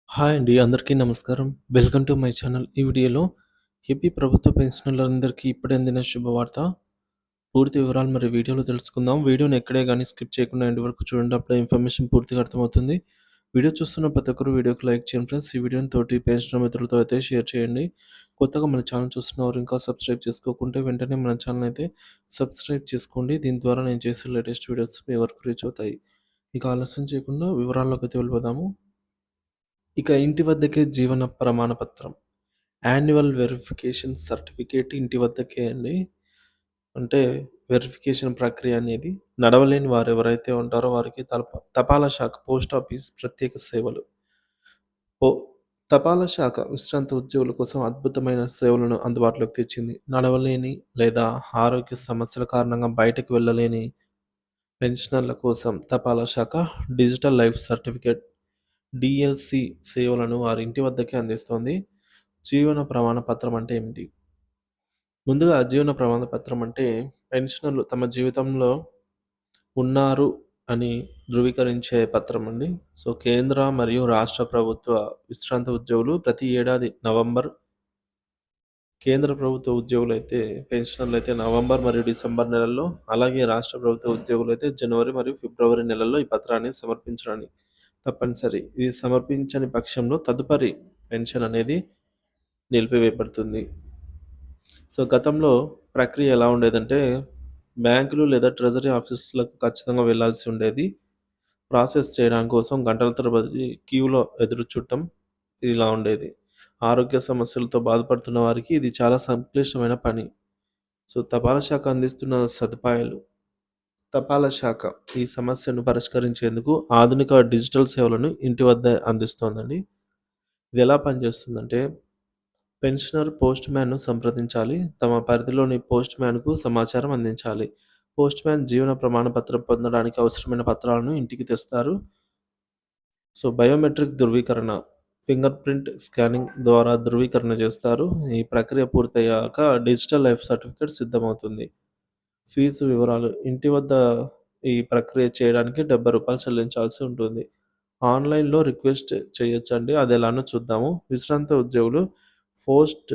Hi అండి. అందరికీ నమస్కారం. Welcome to my channel. ఈ వీడియోలో ఏపీ ప్రభుత్వ పెన్షనర్లందరికీ ఇప్పుడే అందిన శుభవార్త. పూర్తి వివరాలు మరి వీడియోలో తెలుసుకుందాం. వీడియోని ఎక్కడే గానీ స్కిప్ చేయకుండా ఎండ్ వరకు చూడండి. అప్పుడే ఇన్ఫర్మేషన్ పూర్తిగా అర్థమవుతుంది. వీడియో చూస్తున్న ప్రతి ఒక్కరు వీడియోకి లైక్ చేయండి ఫ్రెండ్స్. ఈ వీడియోని తోటి పెన్షనర్ మిత్రులతో అయితే షేర్ చేయండి. కొత్తగా మన ఛానల్ చూస్తున్నవారు ఇంకా సబ్స్క్రైబ్ చేసుకోకుంటే వెంటనే మన ఛానల్ అయితే సబ్స్క్రైబ్ చేసుకోండి. దీని ద్వారా నేను చేసే లేటెస్ట్ వీడియోస్ మీ వరకు రీచ్ అవుతాయి. ఇక ఆలస్యం చేయకుండా వివరాల్లోకి అయితే వెళ్ళిపోదాము. ఇక ఇంటి వద్దకే జీవన ప్రమాణ పత్రం. యాన్యువల్ వెరిఫికేషన్ సర్టిఫికేట్ ఇంటి వద్దకే అండి. అంటే వెరిఫికేషన్ ప్రక్రియ అనేది నడవలేని వారు ఎవరైతే ఉంటారో వారికి తపాలా శాఖ పోస్ట్ ఆఫీస్ ప్రత్యేక సేవలు. పో తపాలా శాఖ విశ్రాంత ఉద్యోగుల కోసం అద్భుతమైన సేవలను అందుబాటులోకి తెచ్చింది. నడవలేని లేదా ఆరోగ్య సమస్యల కారణంగా బయటకు వెళ్ళలేని పెన్షనర్ల కోసం తపాలా శాఖ డిజిటల్ లైఫ్ సర్టిఫికేట్ డిఎల్సి సేవలను వారి ఇంటి వద్దకే అందిస్తోంది. జీవన ప్రమాణ పత్రం అంటే ఏమిటి? ముందుగా జీవన ప్రమాణ పత్రం అంటే పెన్షనర్లు తమ జీవితంలో ఉన్నారు అని ధృవీకరించే పత్రం అండి. సో, కేంద్ర మరియు రాష్ట్ర ప్రభుత్వ విశ్రాంత ఉద్యోగులు ప్రతి ఏడాది నవంబర్, కేంద్ర ప్రభుత్వ ఉద్యోగులైతే పెన్షనర్లయితే నవంబర్ మరియు డిసెంబర్ నెలల్లో, అలాగే రాష్ట్ర ప్రభుత్వ ఉద్యోగులైతే జనవరి మరియు ఫిబ్రవరి నెలల్లో ఈ పత్రాన్ని సమర్పించడానికి తప్పనిసరి. ఇది సమర్పించని పక్షంలో తదుపరి పెన్షన్ అనేది నిలిపివేయబడుతుంది. సో, గతంలో ప్రక్రియ ఎలా ఉండేదంటే బ్యాంకులు లేదా ట్రెజరీ ఆఫీసులకు ఖచ్చితంగా వెళ్ళాల్సి ఉండేది. ప్రాసెస్ చేయడం కోసం గంటల తరబడి క్యూలో ఎదురు చూడటం ఇలా ఉండేది. ఆరోగ్య సమస్యలతో బాధపడుతున్న వారికి ఇది చాలా సంక్లిష్టమైన పని. సో, తపాలా శాఖ అందిస్తున్న సదుపాయాలు. తపాలా శాఖ ఈ సమస్యను పరిష్కరించేందుకు ఆధునిక డిజిటల్ సేవలను ఇంటి వద్దే అందిస్తోందండి. ఇది ఎలా పనిచేస్తుందంటే పెన్షనర్ పోస్ట్ మ్యాన్‌ను సంప్రదించాలి. తమ పరిధిలోని పోస్ట్ మ్యాన్‌కు సమాచారం అందించాలి. పోస్ట్ మ్యాన్ జీవన ప్రమాణ పత్రం పొందడానికి అవసరమైన పత్రాలను ఇంటికి తెస్తారు. సో, బయోమెట్రిక్ ధృవీకరణ, ఫింగర్ ప్రింట్ స్కానింగ్ ద్వారా ధృవీకరణ చేస్తారు. ఈ ప్రక్రియ పూర్తయ్యాక డిజిటల్ లైఫ్ సర్టిఫికేట్ సిద్ధమవుతుంది. ఫీజు వివరాలు. ఇంటి వద్ద ఈ ప్రక్రియ చేయడానికి రూ. 70 చెల్లించాల్సి ఉంటుంది. ఆన్‌లైన్‌లో రిక్వెస్ట్ చేయొచ్చండి. అదెలానో చూద్దాము. విశ్రాంత ఉద్యోగులు పోస్ట్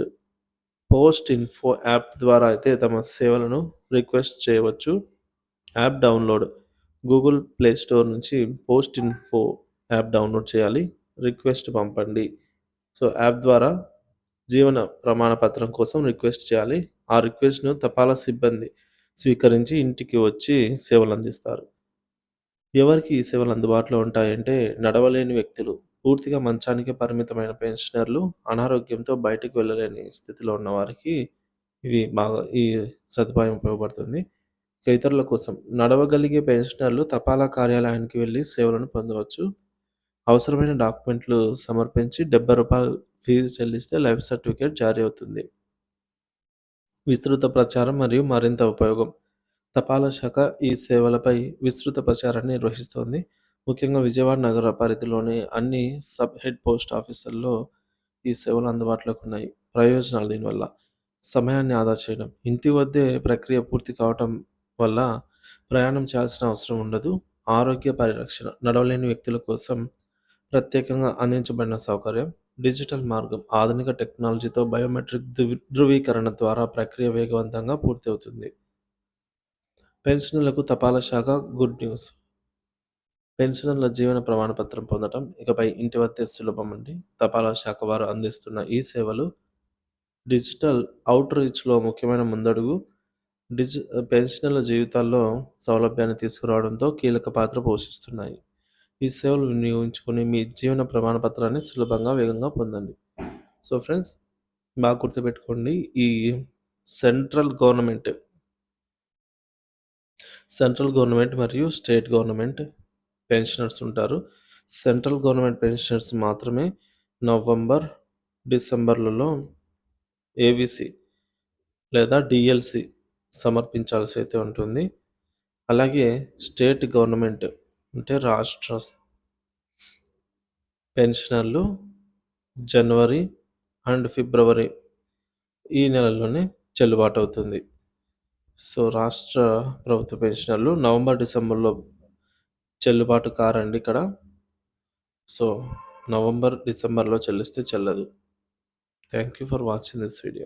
పోస్ట్ ఇన్ఫో యాప్ ద్వారా అయితే తమ సేవలను రిక్వెస్ట్ చేయవచ్చు. App download. Google play store నుంచి పోస్ట్ ఇన్ఫో యాప్ డౌన్లోడ్ చేయాలి. రిక్వెస్ట్ పంపండి. సో, యాప్ ద్వారా జీవన ప్రమాణ పత్రం కోసం రిక్వెస్ట్ చేయాలి. ఆ రిక్వెస్ట్‌ను తపాలా సిబ్బంది స్వీకరించి ఇంటికి వచ్చి సేవలందిస్తారు. ఎవరికి ఈ సేవలు అందుబాటులో ఉంటాయంటే నడవలేని వ్యక్తులు, పూర్తిగా మంచానికే పరిమితమైన పెన్షనర్లు, అనారోగ్యంతో బయటకు వెళ్ళలేని స్థితిలో ఉన్న వారికి ఇవి బాగా ఈ సదుపాయం ఉపయోగపడుతుంది. ఇక ఇతరుల కోసం నడవగలిగే పెన్షనర్లు తపాలా కార్యాలయానికి వెళ్లి సేవలను పొందవచ్చు. అవసరమైన డాక్యుమెంట్లు సమర్పించి రూ. 70 ఫీజు చెల్లిస్తే లైఫ్ సర్టిఫికేట్ జారీ అవుతుంది. విస్తృత ప్రచారం మరియు మరింత ఉపయోగం. తపాలా శాఖ ఈ సేవలపై విస్తృత ప్రచారాన్ని నిర్వహిస్తోంది. ముఖ్యంగా విజయవాడ నగర పరిధిలోని అన్ని సబ్ హెడ్ పోస్ట్ ఆఫీసుల్లో ఈ సేవలు అందుబాటులోకి ఉన్నాయి. ప్రయోజనాలు దీనివల్ల సమయాన్ని ఆదా చేయడం. ఇంటి వద్దే ప్రక్రియ పూర్తి కావటం వల్ల ప్రయాణం చేయాల్సిన అవసరం ఉండదు. ఆరోగ్య పరిరక్షణ. నడవలేని వ్యక్తుల కోసం ప్రత్యేకంగా అందించబడిన సౌకర్యం. డిజిటల్ మార్గం. ఆధునిక టెక్నాలజీతో బయోమెట్రిక్ ధృవీకరణ ద్వారా ప్రక్రియ వేగవంతంగా పూర్తవుతుంది. పెన్షనర్లకు తపాలా శాఖ గుడ్ న్యూస్. పెన్షనర్ల జీవన ప్రమాణ పత్రం పొందడం ఇకపై ఇంటి వద్దే సులభమండి. తపాలా శాఖ వారు అందిస్తున్న ఈ సేవలు డిజిటల్ రీచ్‌లో ముఖ్యమైన ముందడుగు. డిజి పెన్షనర్ల జీవితాల్లో సౌలభ్యాన్ని తీసుకురావడంతో కీలక పాత్ర పోషిస్తున్నాయి. ఈ సేవలు వినియోగించుకొని మీ జీవన ప్రమాణ పత్రాన్ని సులభంగా, వేగంగా పొందండి. సో ఫ్రెండ్స్, బాగా గుర్తుపెట్టుకోండి. ఈ సెంట్రల్ గవర్నమెంట్ సెంట్రల్ గవర్నమెంట్ మరియు స్టేట్ గవర్నమెంట్ పెన్షనర్స్ ఉంటారు. సెంట్రల్ గవర్నమెంట్ పెన్షనర్స్ మాత్రమే నవంబర్, డిసెంబర్‌లలో ఏవీసీ లేదా డీఎల్సీ సమర్పించాల్సి అయితే ఉంటుంది. అలాగే స్టేట్ గవర్నమెంట్ అంటే రాష్ట్ర పెన్షనర్లు జనవరి అండ్ ఫిబ్రవరి ఈ నెలల్లోనే చెల్లుబాటు అవుతుంది. సో, రాష్ట్ర ప్రభుత్వ పెన్షనర్లు నవంబర్, డిసెంబర్‌లో చెల్లుబాటు కారండి ఇక్కడ. సో, నవంబర్, డిసెంబర్‌లో చెల్లిస్తే చెల్లదు. Thank you for watching this video.